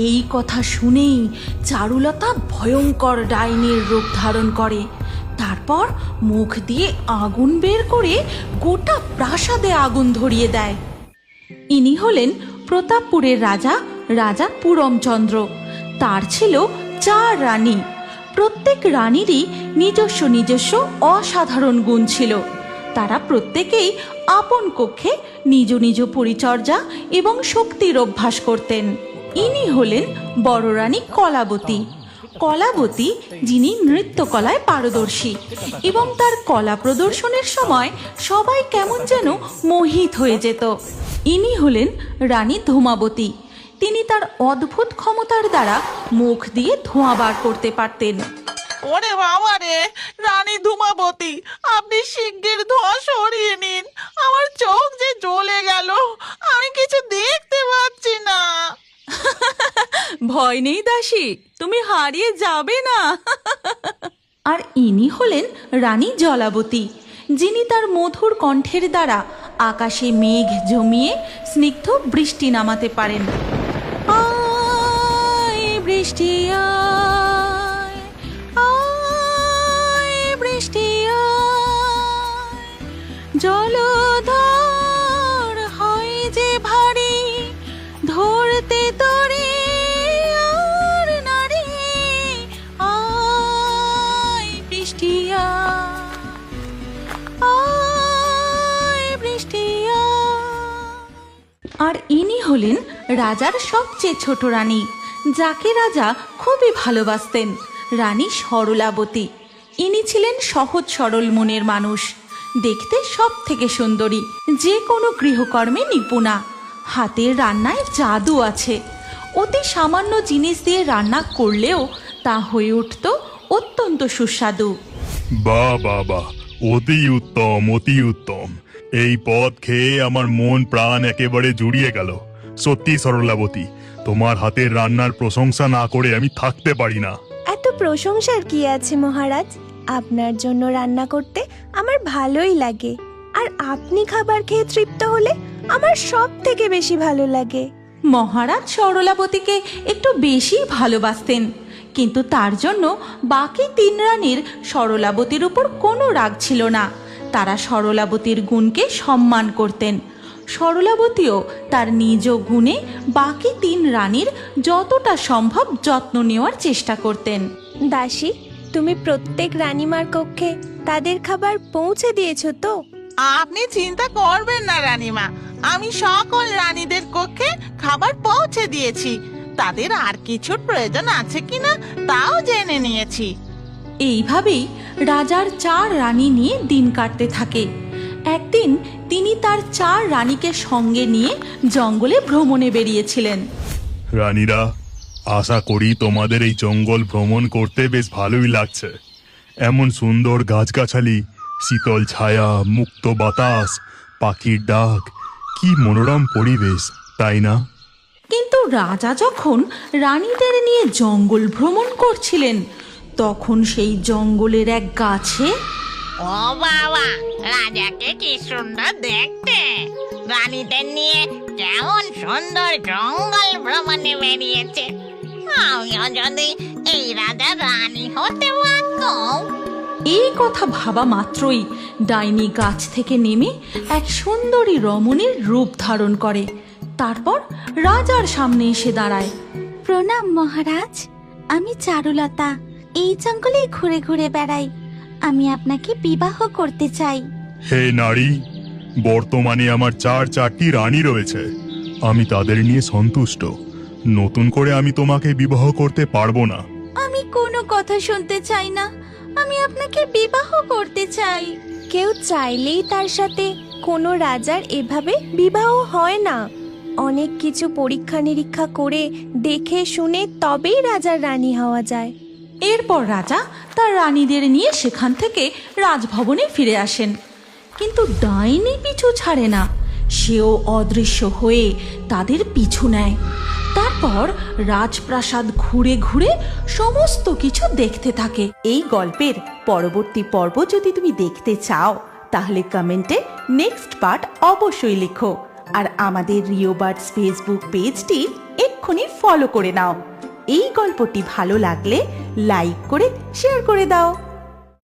এই কথা শুনেই চারুলতা ভয়ঙ্কর ডাইনির রূপ ধারণ করে। তারপর মুখ দিয়ে আগুন বের করে গোটা প্রাসাদে আগুন ধরিয়ে দেয়। ইনি হলেন প্রতাপপুরের রাজা, রাজা পুরমচন্দ্র। তার ছিল 4 রানী। প্রত্যেক রানীরই নিজস্ব নিজস্ব অসাধারণ গুণ ছিল। তারা প্রত্যেকেই আপন কক্ষে নিজ নিজ পরিচর্যা এবং শক্তির অভ্যাস করতেন। ইনি হলেন বড় রানী কলাবতী। কলাবতী যিনি নৃত্যকলায় পারদর্শী এবং তার কলা প্রদর্শনের সময় সবাই কেমন যেন মোহিত হয়ে যেত। ইনি হলেন রানী ধূমাবতী। তিনি তার অদ্ভুত ক্ষমতার দ্বারা মুখ দিয়ে ধোঁয়া বার করতে পারতেন। ওরে বাবা রে, রানী ধূমাবতী, আপনি শিগগির ধোঁয়া সরিয়ে নিন। আমার চোখ যে জ্বলে গেল, আমি কিছু দেখতে পাচ্ছি না। ভয় নেই দাসী, তুমি হারিয়ে যাবে না। আর ইনি হলেন রানী জলাবতী, যিনি তার মধুর কণ্ঠের দ্বারা আকাশে মেঘ জমিয়ে স্নিগ্ধ বৃষ্টি নামাতে পারেন। আয় বৃষ্টি আয়, আয় বৃষ্টি আয়, জলধর হয় যে ভারী, ধরতে তোরে আর নারী, আয় বৃষ্টি আয় বৃষ্টি আয়। আর ইনি হলেন রাজার সবচেয়ে ছোট রানী, যাকে রাজা খুবই ভালোবাসতেন, রানী সরলাবতী। ইনি ছিলেন সহজ সরল মনের মানুষ, দেখতে সব থেকে সুন্দরী, যে কোনো গৃহকর্মে নিপুণা। হাতের রান্নায় জাদু আছে। অতি সামান্য জিনিস দিয়ে রান্না করলেও তা হয়ে উঠত অত্যন্ত সুস্বাদু। বাহ বাহ বাহ, অতি উত্তম, অতি উত্তম। এই পদ খেয়ে আমার মন প্রাণ একেবারে জুড়িয়ে গেল। সত্যি সরলাবতী, তোমার হাতের রান্নার প্রশংসা না করে আমি থাকতে পারি না। এত প্রশংসার কি আছে মহারাজ? আপনার জন্য রান্না করতে আমার ভালোই লাগে, আর আপনি খাবার খেয়ে তৃপ্ত হলে আমার সব থেকে বেশি ভালো লাগে। মহারাজ সরলাবতীকে একটু বেশি ভালোবাসতেন, কিন্তু তার জন্য বাকি 3 রানীর সরলাবতীর উপর কোনো রাগ ছিল না। তারা সরলাবতীর গুণকে সম্মান করতেন। সরলাবতীও তার নিজ গুণে বাকি 3 রানীর যতটা সম্ভব যত্ন নেওয়ার চেষ্টা করতেন। দাসী, তুমি প্রত্যেক রানীমার কক্ষে তাদের খাবার পৌঁছে দিয়েছো তো? আপনি চিন্তা করবেন না রানীমা, আমি সকল রানীদের কক্ষে খাবার পৌঁছে দিয়েছি। তাদের আর কিছুর প্রয়োজন আছে কিনা তাও জেনে নিয়েছি। এইভাবেই রাজার 4 রানী নিয়ে দিন কাটতে থাকে। একদিন তিনি তার 4 রানীকে সঙ্গে নিয়ে জঙ্গলে ভ্রমণে বেরিয়েছিলেন। রানীরা, আশা করি তোমাদের এই জঙ্গল ভ্রমণ করতে বেশ ভালোই লাগছে। এমন সুন্দর গাছগাছালি, শীতল ছায়া, মুক্ত বাতাস, পাখির ডাক, কি মনোরম পরিবেশ, তাই না? কিন্তু রাজা যখন রানীদের নিয়ে জঙ্গল ভ্রমণ করছিলেন, তখন সেই জঙ্গলের এক গাছে ও বাবা, রাজাকে কি সুন্দর দেখতে! রানীদের নিয়ে কেমন সুন্দর জঙ্গল ভ্রমণে বেরিয়েছে। আমিও যদি এই রাজা রানী হতে পারতাম। এই কথা ভাবা মাত্রই ডাইনি গাছ থেকে নেমে এক সুন্দরী রমণীর রূপ ধারণ করে। তারপর রাজার সামনে এসে দাঁড়ায়। প্রণাম মহারাজ, আমি চারুলতা, এই জঙ্গলে ঘুরে ঘুরে বেড়াই। আমি আপনাকে বিবাহ করতে চাই। হে নারী, বর্তমানে আমার 4টি রানী রয়েছে। আমি তাদের নিয়ে সন্তুষ্ট। নতুন করে আমি তোমাকে বিবাহ করতে পারবো না। আমি কোনো কথা শুনতে চাই না, আমি আপনাকে বিবাহ করতে চাই। কেউ চাইলেই তার সাথে কোনো রাজার এভাবে বিবাহ হয় না। অনেক কিছু পরীক্ষা নিরীক্ষা করে দেখে শুনে তবেই রাজার রানী হওয়া যায়। এরপর রাজা তার রানীদের নিয়ে সেখান থেকে রাজভবনে ফিরে আসেন। কিন্তু ডাইনি পিছু ছাড়ে না, সেও অদৃশ্য হয়ে তাদের পিছু নেয়। তারপর রাজপ্রাসাদ ঘুরে ঘুরে সমস্ত কিছু দেখতে থাকে। এই গল্পের পরবর্তী পর্ব যদি তুমি দেখতে চাও, তাহলে কমেন্টে নেক্সট পার্ট অবশ্যই লিখো। আর আমাদের রিও বার্ডস ফেসবুক পেজটি এক্ষুনি এক্ষুনি ফলো করে নাও। এই গল্পটি ভালো লাগলে লাইক করে শেয়ার করে দাও।